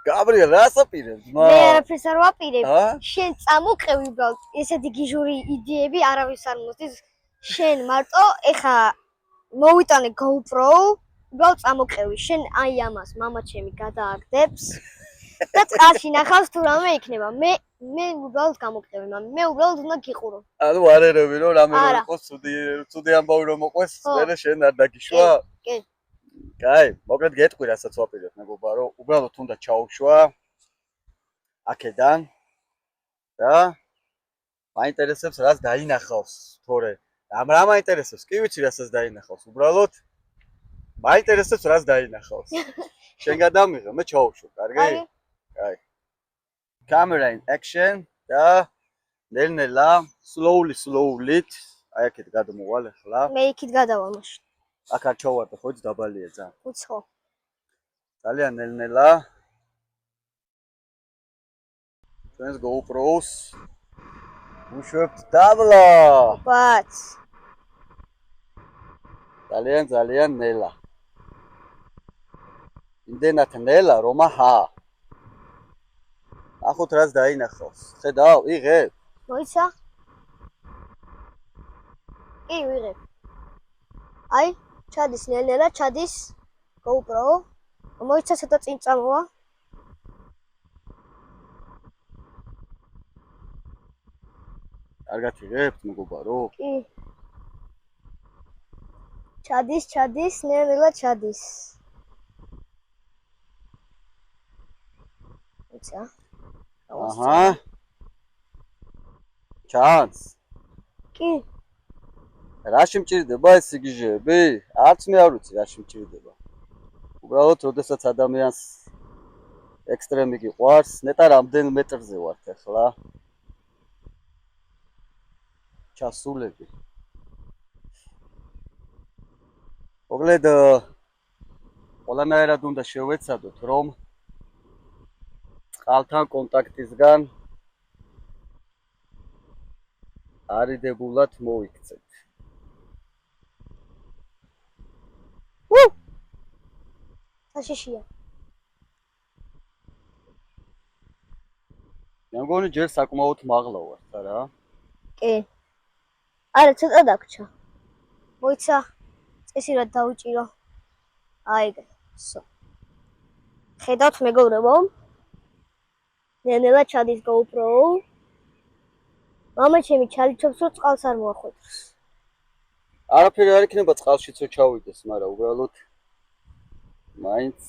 გაბრიელ, რას აპირებს? მე არაფერს არ ვაპირებ. შენ წამოყევი უბრალოდ. ესეთი გიჟური იდეები არავის არ მოსდის. შენ მარტო ეხა მოვიტანე GoPro, უბრალოდ წამოყევი. შენ აი ამას მამაჩემი გადააგდებს და წყალში ნახავს თუ რამე იქნება. მე უბრალოდ გამოყევი, მე უბრალოდ უნდა გიყურო. ანუ არერები რომ რამე რომ იყოს ცუდი ამბავი რომ მოყვეს, მე შენ არ დაგიშვა? კი. კაი, მოკლედ გეტყვი რასაც ვაპირებ მეგობარო, რომ უბრალოდ უნდა ჩაუშვა აქედან და მაინტერესებს რაც დაინახავს, თორე რა მაინტერესებს? კი ვიცი რასაც დაინახავს, უბრალოდ მაინტერესებს რაც დაინახავს. შენ გადამიღე, მე ჩაუშვა, კარგი? კაი. Camera in action და ნელ-ნელა slowly აი აქეთ გადმოვალ ახლა. მე იქით გადავალ მაშინ. აქ არ ჩავარდა ხო, დაბალია ძალიან. უცხო. ძალიან ნელ-ნელა. ჩვენს GoPro-ს უშვებთ დაბლა. ბაც. ძალიან ნელა. იმდენად ნელა, რომ აჰა. ახოთ რაც დაინახავს. ხედავ, იღებ? მოიცა? კი, ვიღებ. აი, ჩადის ნელ-ნელა, ჩადის GoPro. მოიცა ცოტა წინ წამოვა. კარგად იღებთ, მეგობარო? კი. ჩადის, ნელ-ნელა ჩადის. მოიცა? აჰა. ჩანს. კი. რაში მჭირდება ეს სიგიჟეები? არც მე არ ვიცი რაში მჭირდება. უბრალოდ, როდესაც ადამიანს ექსტრემი გიყვარს, ნეტა რამდენ მეტრზე ვართ ახლა? ჩასულები. მოკლედ, ყველანაირად უნდა შევეცადოთ, რომ წყალთან კონტაქტისგან არიდებულად მოიქცეთ. საშიშია. მე მგონი ჯერ საკმაოდ მაღლა ვართ, არა? კი. არა, ცოტა დაგჭა. მოიცა, წესირად დავიჭირო. აი, სო. ხედავთ მეგობრებო? ნელ-ნელა ჩადის GoPro. მამაჩემი ჩალიჩობს, რომ წყალს არ მოახვედრს. არაფერი არ იქნება წყალშიც რო ჩავიდეს, მაგრამ უბრალოდ მაინც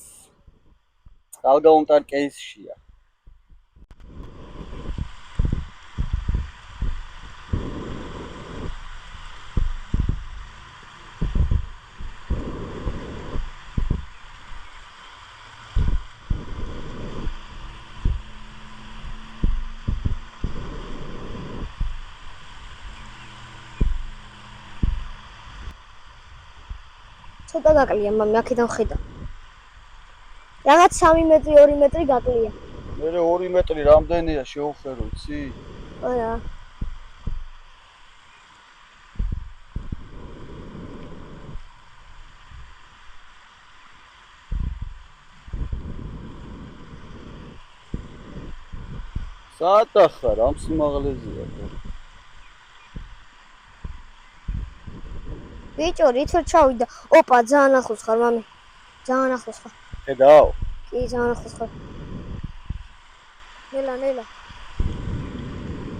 წყალგაუმტარ კეისშია. ცოტა გაკლია, მამი, აქედან ხედავ. რაღაც 3 მეტრი, 2 მეტრი გაკლია. მე 2 მეტრი რამდენია შეუხერო, იცი? არა. საათახარ ამ სიმაღლეზეა. ბიჭო, რით ვერ ჩავიდა? ოპა, ძალიან ახლოს ხარ, მამი. ძალიან ახლოს ხარ. ხედავ? კი, ძალიან ახლოს ხარ. ნელა.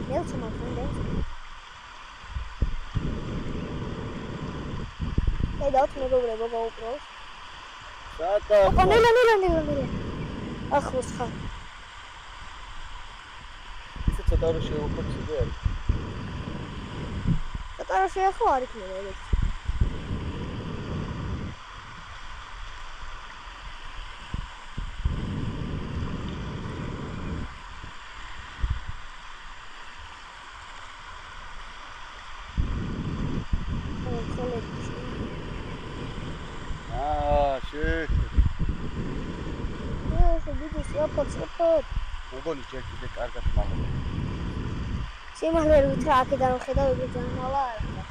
ნელცო მაგამდე. ხედავთ მეგობრებო GoPro-ს. საათახარ. ოპა, ნელა. ახლოს ხარ. ცოტა რო შევუხოციდე. ცოტა რო შეეხო არ იქნება ეგეთ. მოგონი ჯერ კიდე კარგად მაღლა. სიმაღლით რა აქედან ხედავ, ეგრე ძალიან მაღლა არ ხარ.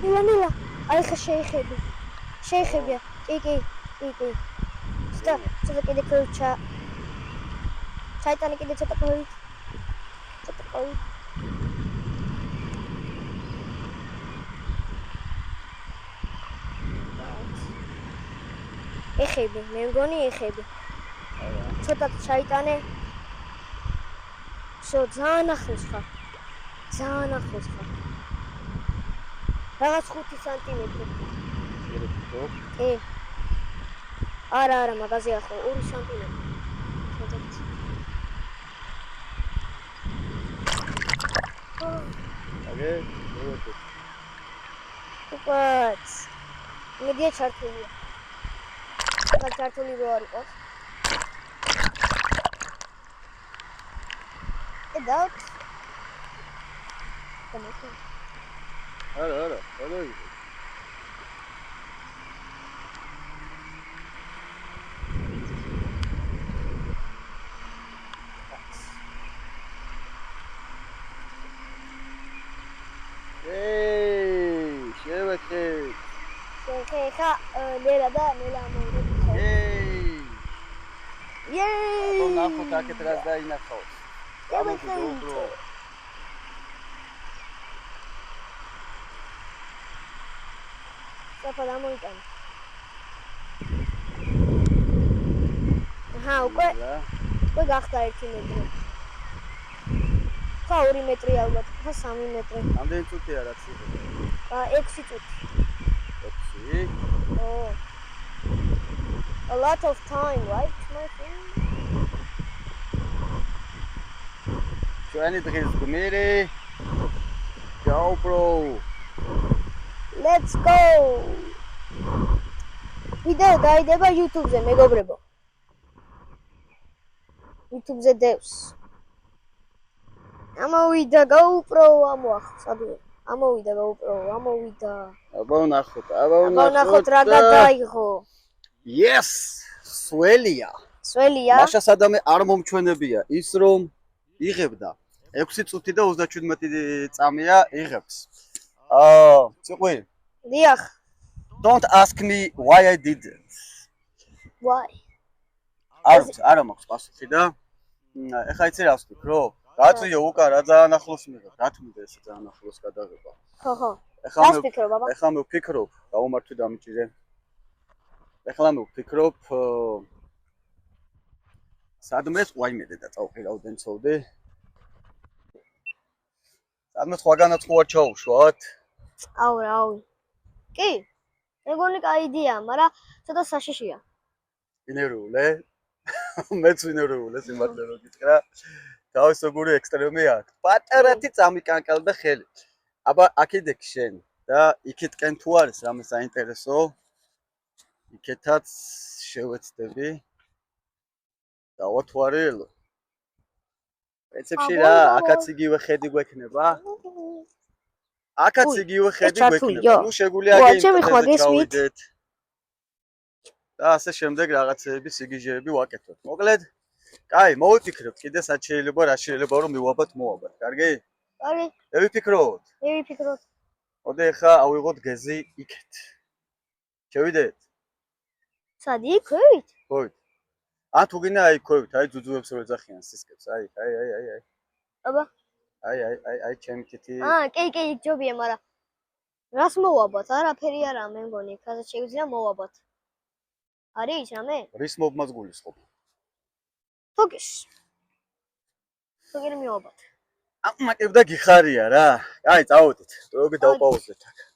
ნელა. აი ხა შეიხები. შეიხებია. კი. ცოტა კიდე ქოჩა. ჩაიტანე კიდე ცოტა ქოჩა. ეხები, მე მგონი ეხები. ცოტა ჩაიტანე. ძალიან ახლოს ხარ. რაღაც 5 სანტიმეტრი. კი. არა, მაგაზე ახლა 2 სანტიმეტრი. უკაც. მედია ჩართულია. ჩართული რო არ იყოს. ედავთ. არა. ხა ნელა მოვიდეთ. აბა ნახოთ აქეთ რას დაინახავს. საფა დამოიტანე. აჰა, უკვე გახდა 1 მეტრი. ხა 2 მეტრი ალბათ, ხა 3 მეტრი. ამდენი წუთია რაც იყო? 6 წუთი. 6? Oh. A lot of time, right, my friend? ჩვენი დღის გმირი GoPro. Let's go. ვიდეო დაიდება YouTube-ზე, მეგობრებო. YouTube-ზე დევს. ამოვიდა GoPro ამოახს, ადვე. ამოვიდა GoPro, ამოვიდა. აბა ნახოთ რა გადაიღო. Yes! სველია. მაშა სადამე არ მომჩვენებია ის რომ იღებდა 6 წუთი და 37 წამია იღებს. ციყვი. დიახ. Don't ask me why I did it. Why? არა მაქვს პასუხი და ეხა იცი რა ვსვიქრო? გაწიო უკან რა ძალიან ახლოს მიღებ. გათმიდა ესე ძალიან ახლოს გადაღება. ხო. ეხლა მე ვფიქრობ, დავუმართვი დამჭირე. ეხლა მე ვფიქრობ სადმე ვაიმედე და წავყირავდნენ ცოვდი. სადმე სხვაგანაც ხო არ ჩაუშვათ? აუ. კი. მეგონი კაი იდეა, მაგრამ ცოტა საშიშია. ინერული? მეც ინერული სიმართლე რო გითხრა. თავის როგორი ექსტრემი აქვს. პატარათი წამიკანკალდა ხელი. აბა აქედე შენ და იქეთკენ თუ არის რამე საინტერესო? იქეთაც შევეცდები. დავათვალე. პრინციპში რა, აქაც იგივე ხედი გვექნება? ნუ შეგვიძლია აგენტზე ჩავიდეთ. და ასე შემდეგ რაღაცეები სიგიჟეები ვაკეთოთ. მოკლედ, კაი, მოვიფიქრებთ კიდე სად შეიძლება რა შეიძლება რომ მივაბათ. კარგი? კარგი. მე ვიფიქროთ. მოდი ახლა ავიღოთ გეზი იქეთ. შევიდეთ? სად იქვით? ხოით. თუ გინდა აი ქვევით, აი ძუძუებს რო ეძახიან სისკებს, აი. აბა. აი ჩემი თითი. კი, ჯობია, მაგრამ რას მოვაბათ? არაფერი არა, მე მგონი, ხაზად შეგვიძლია მოვაბათ. არის რამე? რის მობმას გულისხმობ? თოგის. თოგერ მივაბათ. მაგებდა გიხარია რა. აი, წავედით. როგორი დავპაუზეთ აქ.